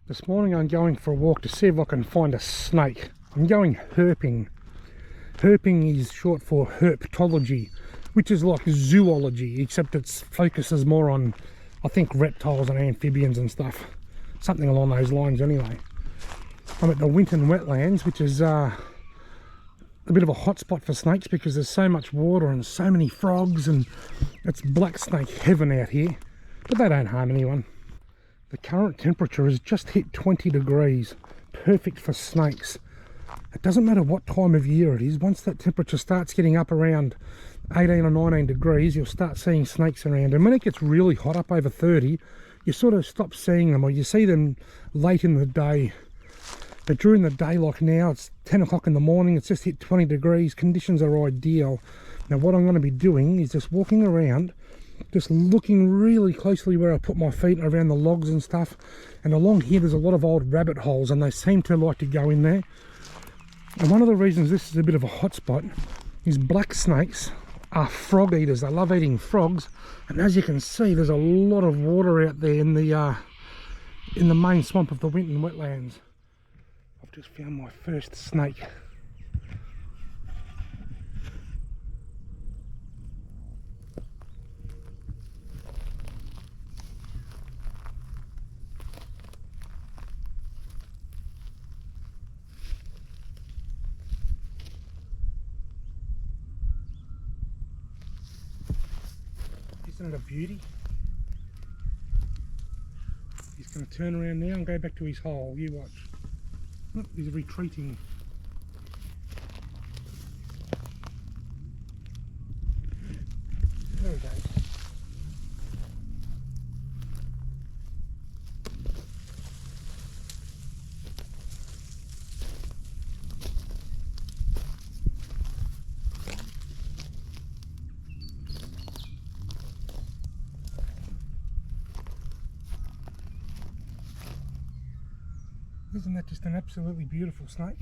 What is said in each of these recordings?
This morning I'm going for a walk to see if I can find a snake. I'm going herping. Herping is short for herpetology, which is like zoology, except it focuses more on, I think, reptiles and amphibians and stuff. Something along those lines anyway. I'm at the Winton wetlands, which is a bit of a hot spot for snakes because there's so much water and so many frogs, and it's black snake heaven out here, but they don't harm anyone. The current temperature has just hit 20 degrees, perfect for snakes. It doesn't matter what time of year it is, once that temperature starts getting up around 18 or 19 degrees, you'll start seeing snakes around. And when it gets really hot, up over 30, you sort of stop seeing them, or you see them late in the day. But during the day, like now, it's 10 o'clock in the morning, it's just hit 20 degrees, conditions are ideal. Now what I'm going to be doing is just walking around, just looking really closely where I put my feet around the logs and stuff. And along here there's a lot of old rabbit holes, and they seem to like to go in there. And one of the reasons this is a bit of a hot spot is black snakes are frog eaters. They love eating frogs, and as you can see, there's a lot of water out there in the main swamp of the Winton wetlands. I've just found my first snake. Isn't it a beauty? He's going to turn around now and go back to his hole. You watch. Look, he's retreating. There he goes. Isn't that just an absolutely beautiful snake?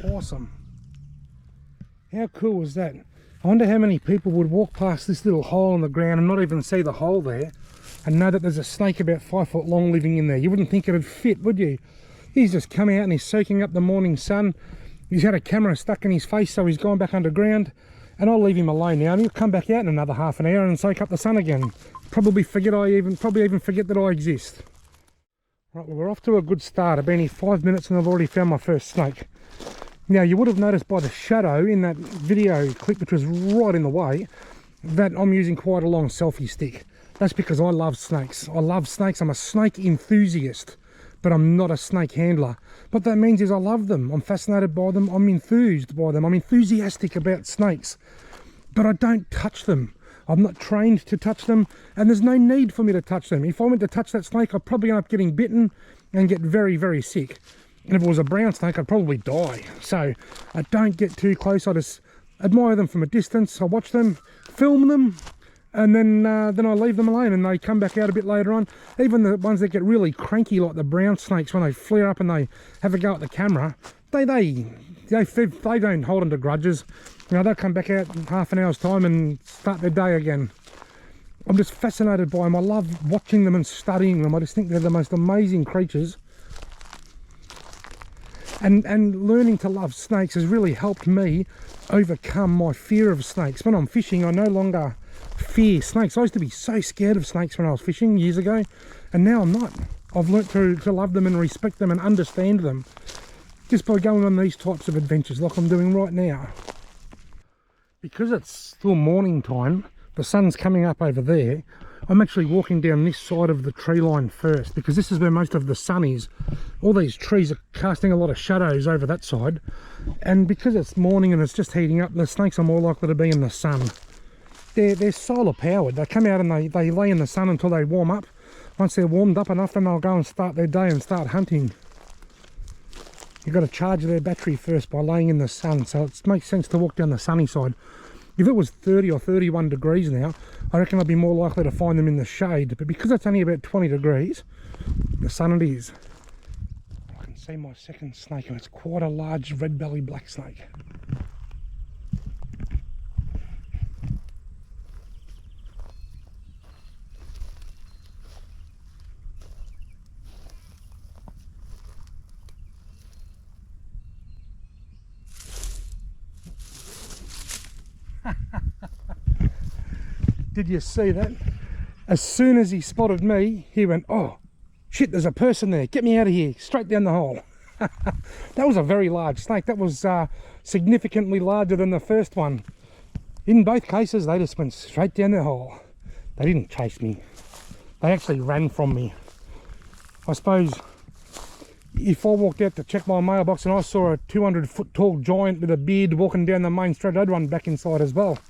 Awesome. How cool was that? I wonder how many people would walk past this little hole in the ground and not even see the hole there and know that there's a snake about 5 foot long living in there. You wouldn't think it'd fit, would you? He's just come out and he's soaking up the morning sun. He's had a camera stuck in his face, so he's gone back underground, and I'll leave him alone now, and he'll come back out in another half an hour and soak up the sun again. Probably even forget that I exist. Right, well, we're off to a good start. I've been here 5 minutes and I've already found my first snake. Now, you would have noticed by the shadow in that video clip, which was right in the way, that I'm using quite a long selfie stick. That's because I love snakes. I love snakes. I'm a snake enthusiast, but I'm not a snake handler. What that means is I love them. I'm fascinated by them. I'm enthused by them. I'm enthusiastic about snakes, but I don't touch them. I'm not trained to touch them, and there's no need for me to touch them. If I went to touch that snake, I'd probably end up getting bitten and get very, very sick. And if it was a brown snake, I'd probably die. So I don't get too close. I just admire them from a distance. I watch them, film them, and then I leave them alone, and they come back out a bit later on. Even the ones that get really cranky, like the brown snakes, when they flare up and they have a go at the camera, they don't hold on to grudges. You know, they'll come back out in half an hour's time and start their day again. I'm just fascinated by them. I love watching them and studying them. I just think they're the most amazing creatures. And learning to love snakes has really helped me overcome my fear of snakes. When I'm fishing, I no longer fear snakes. I used to be so scared of snakes when I was fishing years ago, and now I'm not. I've learnt to love them and respect them and understand them just by going on these types of adventures like I'm doing right now. Because it's still morning time, the sun's coming up over there, I'm actually walking down this side of the tree line first, because this is where most of the sun is. All these trees are casting a lot of shadows over that side, and because it's morning and it's just heating up, the snakes are more likely to be in the sun. They're solar powered. They come out and they lay in the sun until they warm up. Once they're warmed up enough, then they'll go and start their day and start hunting. You've got to charge their battery first by laying in the sun, so it makes sense to walk down the sunny side. If it was 30 or 31 degrees now, I reckon I'd be more likely to find them in the shade. But because it's only about 20 degrees, the sun it is. I can see my second snake, and it's quite a large red-bellied black snake. Did you see that? As soon as he spotted me, he went, oh shit, there's a person there, get me out of here, straight down the hole. That was a very large snake. That was significantly larger than the first one. In both cases, they just went straight down the hole. They didn't chase me, they actually ran from me. I suppose if I walked out to check my mailbox and I saw a 200-foot tall giant with a beard walking down the main street, I'd run back inside as well.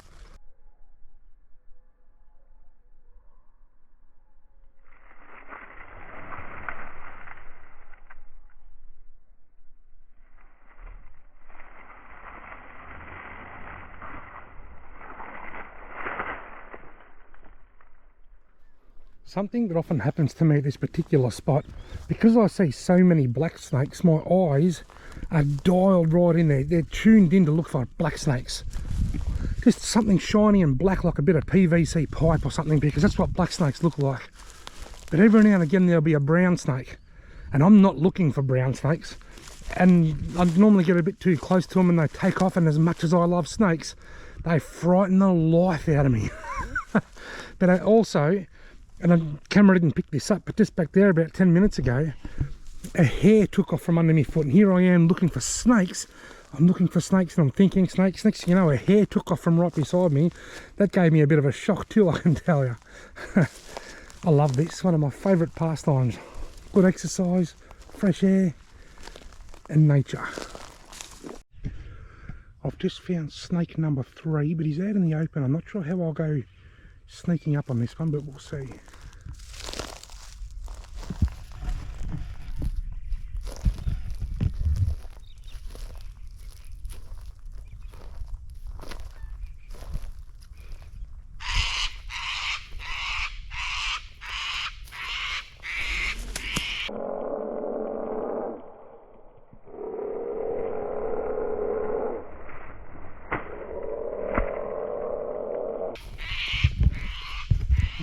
Something that often happens to me at this particular spot, because I see so many black snakes, my eyes are dialed right in there. They're tuned in to look for black snakes. Just something shiny and black like a bit of PVC pipe or something, because that's what black snakes look like. But every now and again there'll be a brown snake, and I'm not looking for brown snakes. And I normally get a bit too close to them and they take off, and as much as I love snakes, they frighten the life out of me. But I also, and the camera didn't pick this up, but just back there about 10 minutes ago, a hair took off from under my foot, and here I am looking for snakes. I'm looking for snakes and I'm thinking snakes. Next thing you know, a hair took off from right beside me. That gave me a bit of a shock too, I can tell you. I love this, one of my favourite pastimes. Good exercise, fresh air and nature. I've just found snake number 3, but he's out in the open. I'm not sure how I'll go sneaking up on this one, but we'll see.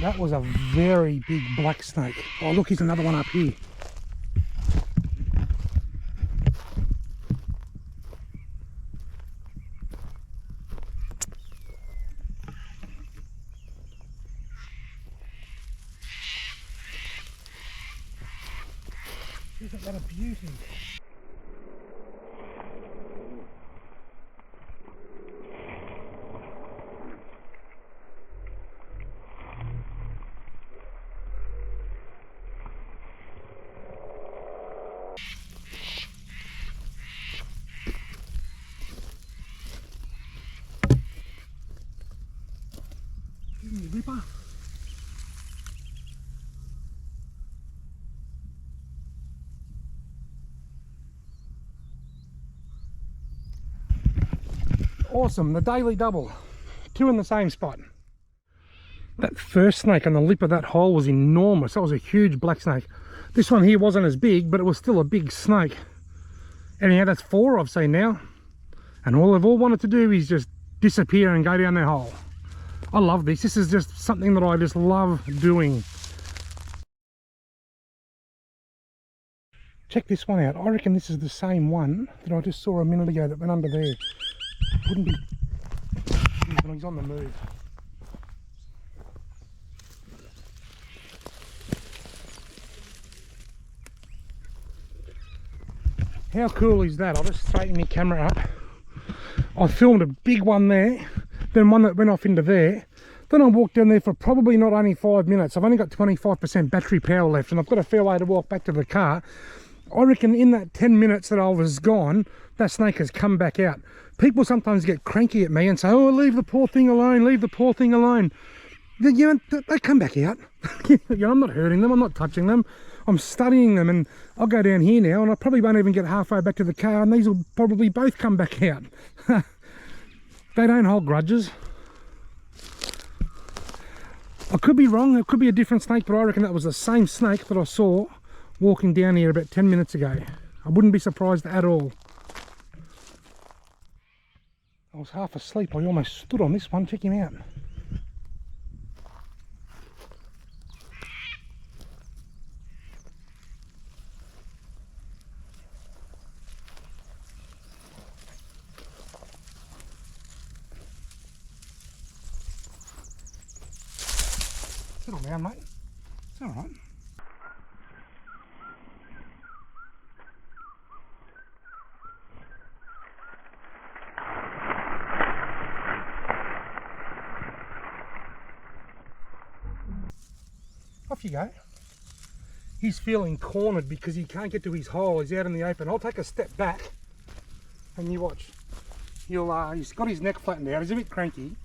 That was a very big black snake. Oh look, here's another one up here. Isn't that a beauty? Ripper. Awesome, the daily double. 2 in the same spot. That first snake on the lip of that hole was enormous. That was a huge black snake. This one here wasn't as big, but it was still a big snake. Anyhow, that's 4 I've seen now. And all they've all wanted to do is just disappear and go down their hole. I love this. This is just something that I just love doing. Check this one out. I reckon this is the same one that I just saw a minute ago that went under there. Wouldn't be... He's on the move. How cool is that? I'll just straighten my camera up. I filmed a big one there, then one that went off into there. Then I walked down there for probably not only 5 minutes. I've only got 25% battery power left, and I've got a fair way to walk back to the car. I reckon in that 10 minutes that I was gone, that snake has come back out. People sometimes get cranky at me and say, oh, leave the poor thing alone, leave the poor thing alone. You know, they come back out. You know, I'm not hurting them, I'm not touching them. I'm studying them, and I'll go down here now and I probably won't even get halfway back to the car, and these will probably both come back out. They don't hold grudges. I could be wrong, it could be a different snake, but I reckon that was the same snake that I saw walking down here about 10 minutes ago. I wouldn't be surprised at all. I was half asleep, I almost stood on this one. Check him out. Settle down, mate. It's all right. Off you go. He's feeling cornered because he can't get to his hole. He's out in the open. I'll take a step back and you watch. He's got his neck flattened out. He's a bit cranky.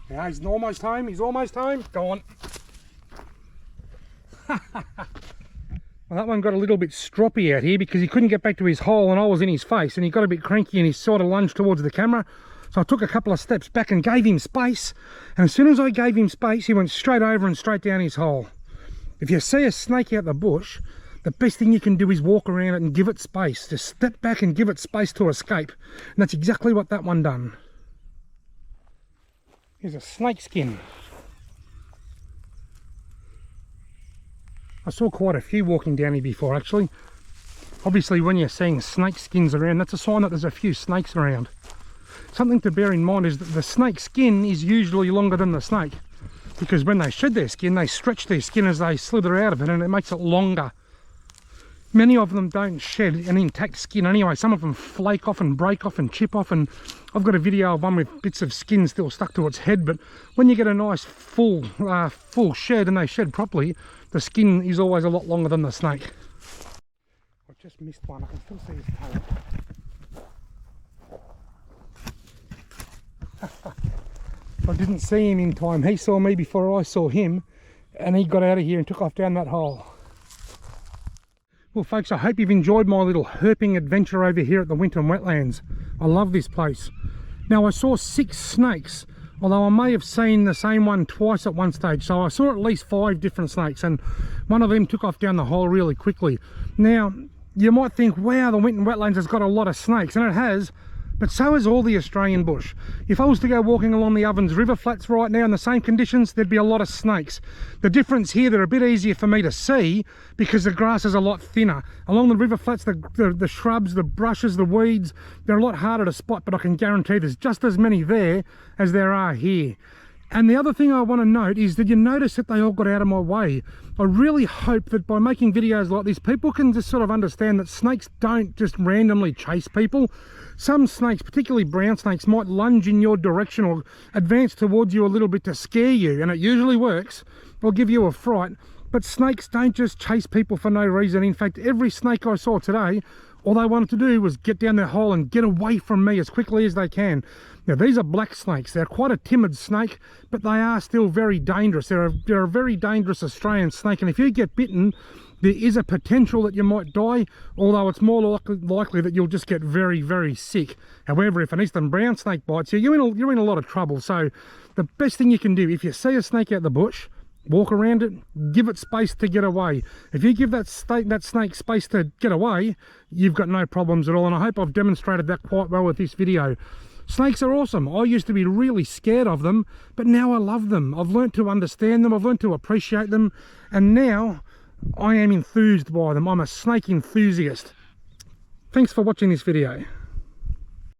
Now he's almost home. He's almost home. Go on. Well, that one got a little bit stroppy out here because he couldn't get back to his hole and I was in his face, and he got a bit cranky and he sort of lunged towards the camera. So I took a couple of steps back and gave him space, and as soon as I gave him space, he went straight over and straight down his hole. If you see a snake out the bush, the best thing you can do is walk around it and give it space. Just step back and give it space to escape. And that's exactly what that one done. Here's a snake skin. I saw quite a few walking down here before, actually. Obviously, when you're seeing snake skins around, that's a sign that there's a few snakes around. Something to bear in mind is that the snake skin is usually longer than the snake, because when they shed their skin, they stretch their skin as they slither out of it, and it makes it longer. Many of them don't shed an intact skin anyway. Some of them flake off and break off and chip off, and I've got a video of one with bits of skin still stuck to its head. But when you get a nice full shed and they shed properly, the skin is always a lot longer than the snake. I've just missed one. I can still see his tail. I didn't see him in time. He saw me before I saw him, and he got out of here and took off down that hole. Well folks, I hope you've enjoyed my little herping adventure over here at the Winton Wetlands. I love this place. Now I saw 6 snakes, although I may have seen the same one twice at one stage. So I saw at least 5 different snakes, and one of them took off down the hole really quickly. Now, you might think, wow, the Winton Wetlands has got a lot of snakes, and it has. But so has all the Australian bush. If I was to go walking along the Ovens River flats right now in the same conditions, there'd be a lot of snakes. The difference here, they're a bit easier for me to see because the grass is a lot thinner. Along the river flats, the shrubs, the brushes, the weeds, they're a lot harder to spot, but I can guarantee there's just as many there as there are here. And the other thing I want to note is, did you notice that they all got out of my way? I really hope that by making videos like this, people can just sort of understand that snakes don't just randomly chase people. Some snakes, particularly brown snakes, might lunge in your direction or advance towards you a little bit to scare you, and it usually works, or give you a fright. But snakes don't just chase people for no reason. In fact, every snake I saw today, all they wanted to do was get down their hole and get away from me as quickly as they can. Now, these are black snakes. They're quite a timid snake, but they are still very dangerous. They're a very dangerous Australian snake, and if you get bitten, there is a potential that you might die, although it's more likely that you'll just get very, very sick. However, if an eastern brown snake bites you, you're in a lot of trouble. So the best thing you can do, if you see a snake out the bush, walk around it, give it space to get away. If you give that snake space to get away, you've got no problems at all, and I hope I've demonstrated that quite well with this video. Snakes are awesome. I used to be really scared of them, but now I love them. I've learned to understand them, I've learned to appreciate them, and now I am enthused by them. I'm a snake enthusiast. Thanks for watching this video.